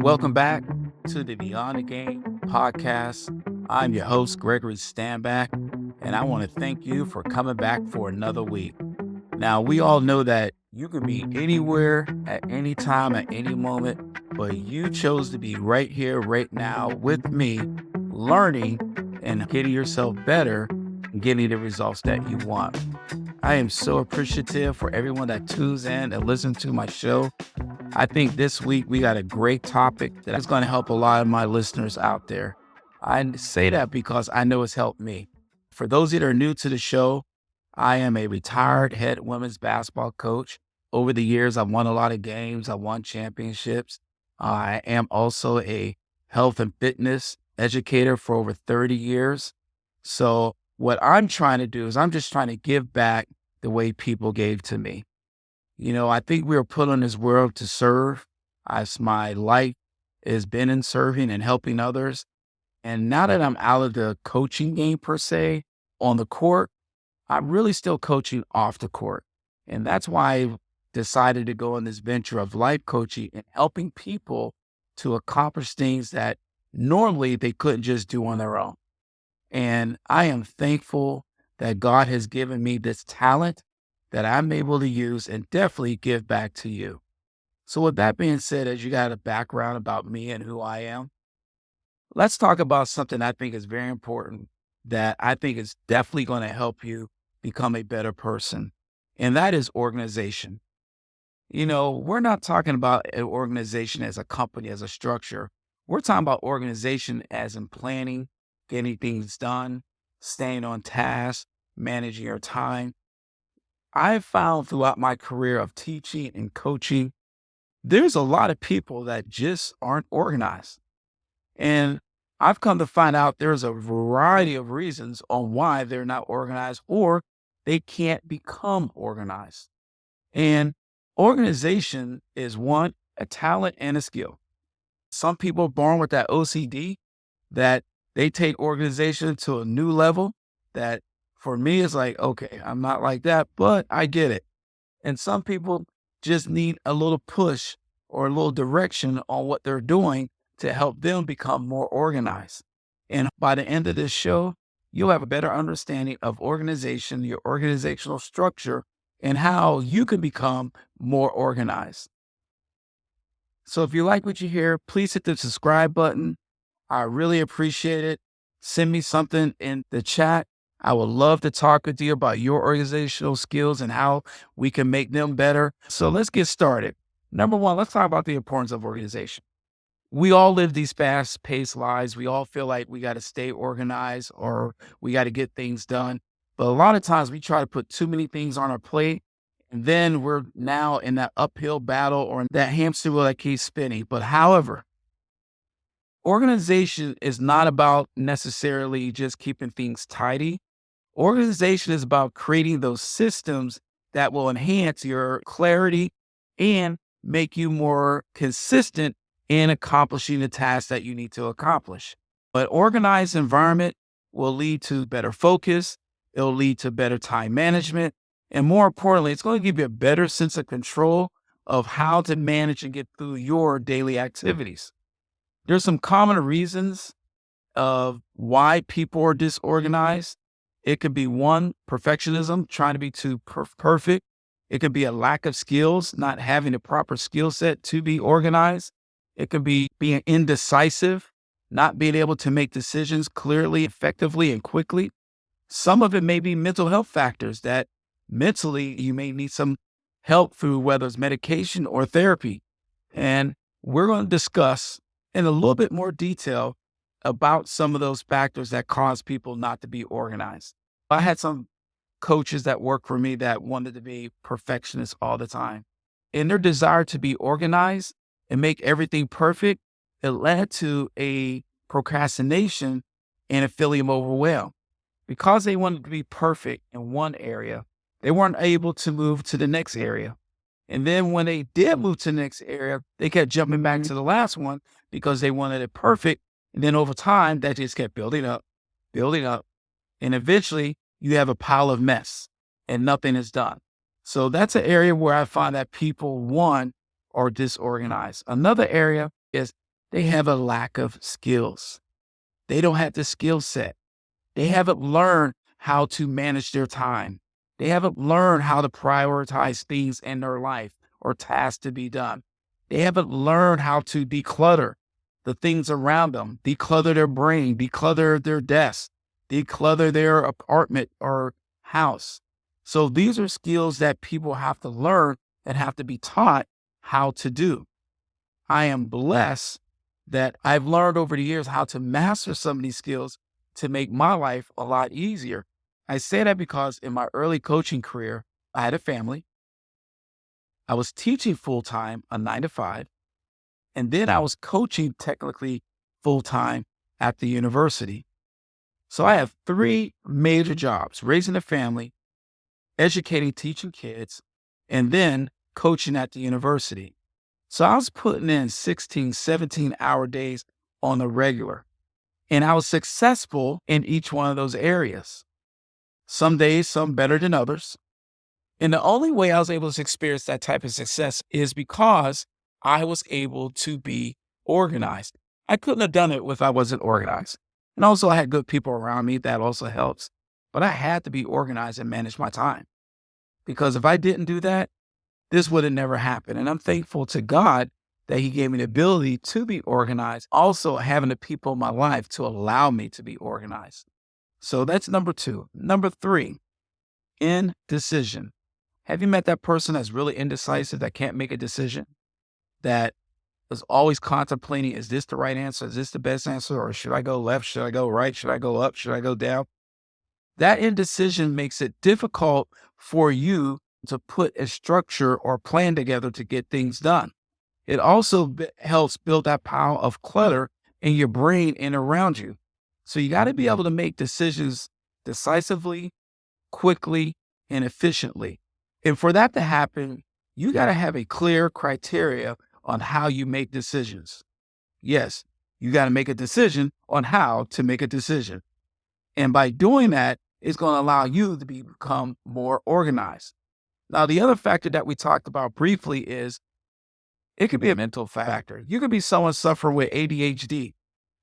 Welcome back to the Beyond the Game podcast. I'm your host, Gregory Stanback, and I want to thank you for coming back for another week. Now, we all know that you can be anywhere at any time, at any moment, but you chose to be right here, right now with me, learning and getting yourself better and getting the results that you want. I am so appreciative for everyone that tunes in and listens to my show. I think this week we got a great topic that is going to help a lot of my listeners out there. I say that because I know it's helped me. For those that are new to the show, I am a retired head women's basketball coach. Over the years, I've won a lot of games. I won championships. I am also a health and fitness educator for over 30 years. So what I'm trying to do is I'm just trying to give back the way people gave to me. I think we were put on this world to serve. As my life has been in serving and helping others. And now that I'm out of the coaching game per se on the court, I'm really still coaching off the court. And that's why I decided to go on this venture of life coaching and helping people to accomplish things that normally they couldn't just do on their own. And I am thankful that God has given me this talent that I'm able to use and definitely give back to you. So with that being said, as you got a background about me and who I am, let's talk about something I think is very important that I think is definitely going to help you become a better person. And that is organization. We're not talking about an organization as a company, as a structure. We're talking about organization as in planning, getting things done, staying on task, managing your time. I've found throughout my career of teaching and coaching, there's a lot of people that just aren't organized. And I've come to find out there's a variety of reasons on why they're not organized or they can't become organized. And organization is one, a talent and a skill. Some people are born with that OCD that they take organization to a new level that for me is like, okay, I'm not like that, but I get it. And some people just need a little push or a little direction on what they're doing to help them become more organized. And by the end of this show, you'll have a better understanding of organization, your organizational structure, and how you can become more organized. So if you like what you hear, please hit the subscribe button. I really appreciate it. Send me something in the chat. I would love to talk with you about your organizational skills and how we can make them better. So let's get started. Number one, let's talk about the importance of organization. We all live these fast-paced lives. We all feel like we got to stay organized or we got to get things done. But a lot of times we try to put too many things on our plate. And then we're now in that uphill battle or in that hamster wheel that keeps spinning. But however, organization is not about necessarily just keeping things tidy. Organization is about creating those systems that will enhance your clarity and make you more consistent in accomplishing the tasks that you need to accomplish. But organized environment will lead to better focus. It'll lead to better time management. And more importantly, it's going to give you a better sense of control of how to manage and get through your daily activities. There's some common reasons of why people are disorganized. It could be one, perfectionism, trying to be too perfect. It could be a lack of skills, not having the proper skill set to be organized. It could be being indecisive, not being able to make decisions clearly, effectively, and quickly. Some of it may be mental health factors that mentally you may need some help through, whether it's medication or therapy. And we're going to discuss in a little bit more detail about some of those factors that cause people not to be organized. I had some coaches that worked for me that wanted to be perfectionists all the time. In their desire to be organized and make everything perfect, it led to a procrastination and a feeling of overwhelmed. Because they wanted to be perfect in one area, they weren't able to move to the next area. And then when they did move to the next area, they kept jumping back to the last one because they wanted it perfect. And then over time, that just kept building up, building up. And eventually you have a pile of mess and nothing is done. So that's an area where I find that people, one, are disorganized. Another area is They have a lack of skills. They don't have the skill set. They haven't learned how to manage their time. They haven't learned how to prioritize things in their life or tasks to be done. They haven't learned how to declutter the things around them, declutter their brain, declutter their desk, declutter their apartment or house. So these are skills that people have to learn and have to be taught how to do. I am blessed that I've learned over the years how to master some of these skills to make my life a lot easier. I say that because in my early coaching career, I had a family. I was teaching full time, a 9 to 5, and then I was coaching technically full time at the university. So I have three major jobs: raising a family, educating, teaching kids, and then coaching at the university. So I was putting in 16, 17-hour days on the regular, and I was successful in each one of those areas. Some days, some better than others. And the only way I was able to experience that type of success is because I was able to be organized. I couldn't have done it if I wasn't organized. And also, I had good people around me. That also helps. But I had to be organized and manage my time, because if I didn't do that, this would have never happened. And I'm thankful to God that He gave me the ability to be organized, also having the people in my life to allow me to be organized. So that's number two. Number three, indecision. Have you met that person that's really indecisive, that can't make a decision, that is always contemplating, is this the right answer? Is this the best answer? Or should I go left? Should I go right? Should I go up? Should I go down? That indecision makes it difficult for you to put a structure or plan together to get things done. It also helps build that pile of clutter in your brain and around you. So you got to be able to make decisions decisively, quickly, and efficiently. And for that to happen, you got to have a clear criteria on how you make decisions. Yes, you got to make a decision on how to make a decision. And by doing that, it's going to allow you to become more organized. Now, the other factor that we talked about briefly is it could be a mental factor. You could be someone suffering with ADHD,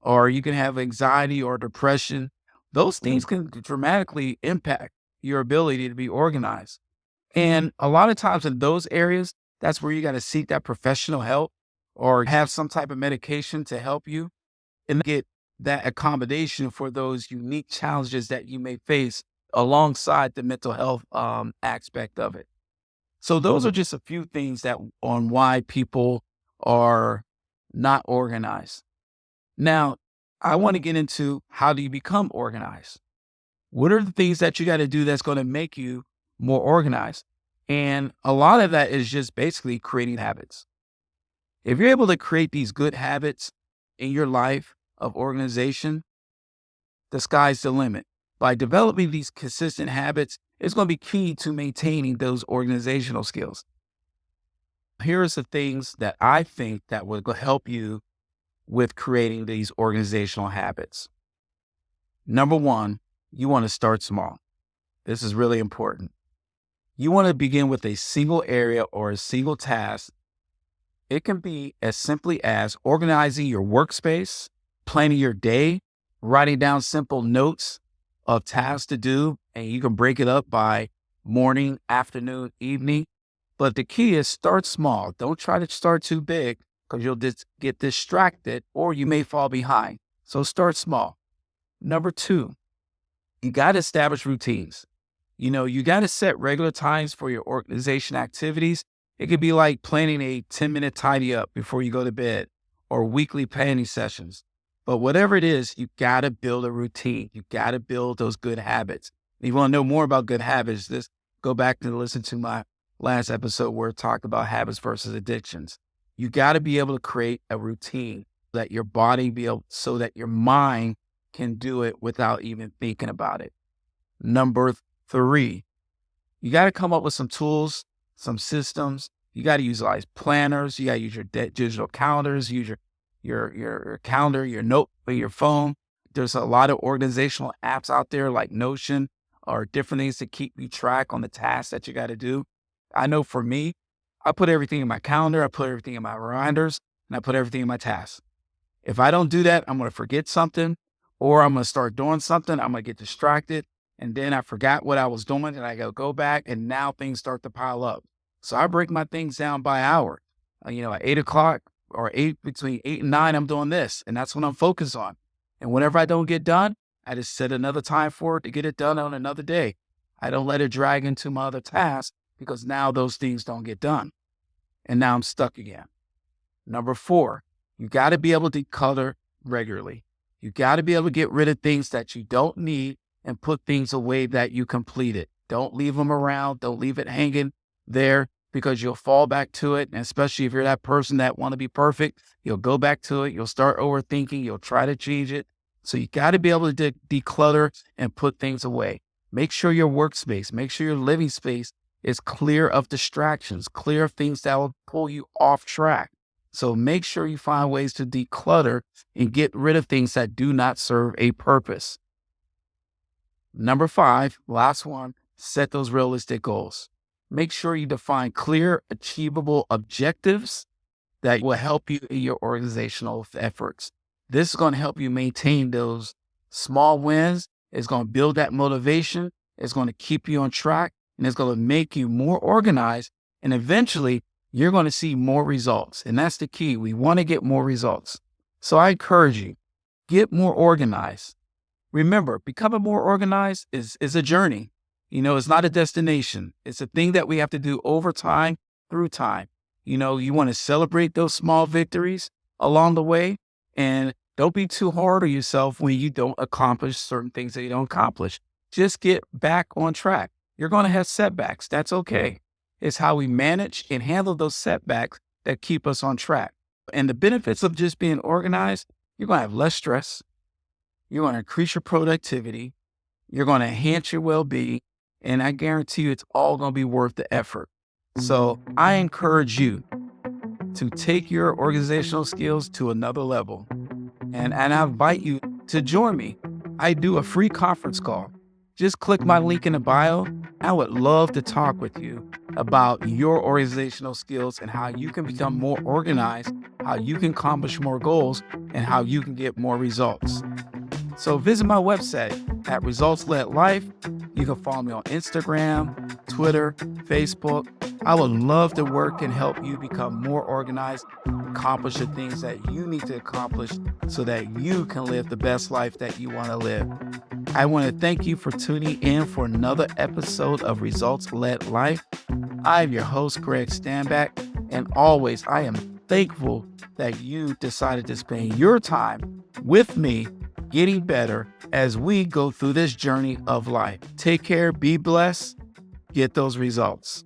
or you can have anxiety or depression. Those things can dramatically impact your ability to be organized. And a lot of times in those areas, that's where you got to seek that professional help or have some type of medication to help you and get that accommodation for those unique challenges that you may face alongside the mental health aspect of it. So those are just a few things that on why people are not organized. Now, I want to get into, how do you become organized? What are the things that you got to do that's going to make you more organized? And a lot of that is just basically creating habits. If you're able to create these good habits in your life of organization, the sky's the limit. By developing these consistent habits, it's going to be key to maintaining those organizational skills. Here are the things that I think that will help you with creating these organizational habits. Number one, you want to start small. This is really important. You want to begin with a single area or a single task. It can be as simply as organizing your workspace, planning your day, writing down simple notes of tasks to do, and you can break it up by morning, afternoon, evening. But the key is start small. Don't try to start too big, because you'll just get distracted or you may fall behind. So start small. Number two, you got to establish routines. You got to set regular times for your organization activities. It could be like planning a 10-minute tidy up before you go to bed, or weekly planning sessions. But whatever it is, you got to build a routine. You got to build those good habits. If you want to know more about good habits, just go back and listen to my last episode where I talked about habits versus addictions. You got to be able to create a routine that your body so that your mind can do it without even thinking about it. Number three, you got to come up with some tools, some systems. You got to utilize planners. You got to use your digital calendars, use your calendar, your note, or your phone. There's a lot of organizational apps out there like Notion, or different things to keep you track on the tasks that you got to do. I know for me, I put everything in my calendar, I put everything in my reminders, and I put everything in my tasks. If I don't do that, I'm going to forget something, or I'm going to start doing something. I'm going to get distracted. And then I forgot what I was doing, and I go back, and now things start to pile up. So I break my things down by hour. At 8 o'clock or between 8 and 9, I'm doing this, and that's what I'm focused on. And whenever I don't get done, I just set another time for it to get it done on another day. I don't let it drag into my other tasks because now those things don't get done. And now I'm stuck again. Number 4, you got to be able to declutter regularly. You got to be able to get rid of things that you don't need and put things away that you completed. Don't leave them around. Don't leave it hanging there because you'll fall back to it. And especially if you're that person that want to be perfect, you'll go back to it. You'll start overthinking. You'll try to change it. So you got to be able to declutter and put things away. Make sure your workspace, make sure your living space is clear of distractions, clear of things that will pull you off track. So make sure you find ways to declutter and get rid of things that do not serve a purpose. Number 5, last one, set those realistic goals. Make sure you define clear, achievable objectives that will help you in your organizational efforts. This is going to help you maintain those small wins. It's going to build that motivation. It's going to keep you on track, and it's going to make you more organized. And eventually, you're going to see more results. And that's the key. We want to get more results. So I encourage you, get more organized. Remember, becoming more organized is a journey. It's not a destination. It's a thing that we have to do over time, through time. You want to celebrate those small victories along the way, and don't be too hard on yourself when you don't accomplish certain things that you don't accomplish. Just get back on track. You're going to have setbacks. That's okay. It's how we manage and handle those setbacks that keep us on track. And the benefits of just being organized, you're going to have less stress. You're going to increase your productivity. You're going to enhance your well-being. And I guarantee you it's all going to be worth the effort. So I encourage you to take your organizational skills to another level. And I invite you to join me. I do a free conference call. Just click my link in the bio. I would love to talk with you about your organizational skills and how you can become more organized, how you can accomplish more goals, and how you can get more results. So visit my website at Results Led Life. You can follow me on Instagram, Twitter, Facebook. I would love to work and help you become more organized, accomplish the things that you need to accomplish so that you can live the best life that you want to live. I want to thank you for tuning in for another episode of Results Led Life. I'm your host, Greg Stanback, and always I am thankful that you decided to spend your time with me getting better as we go through this journey of life. Take care, be blessed, get those results.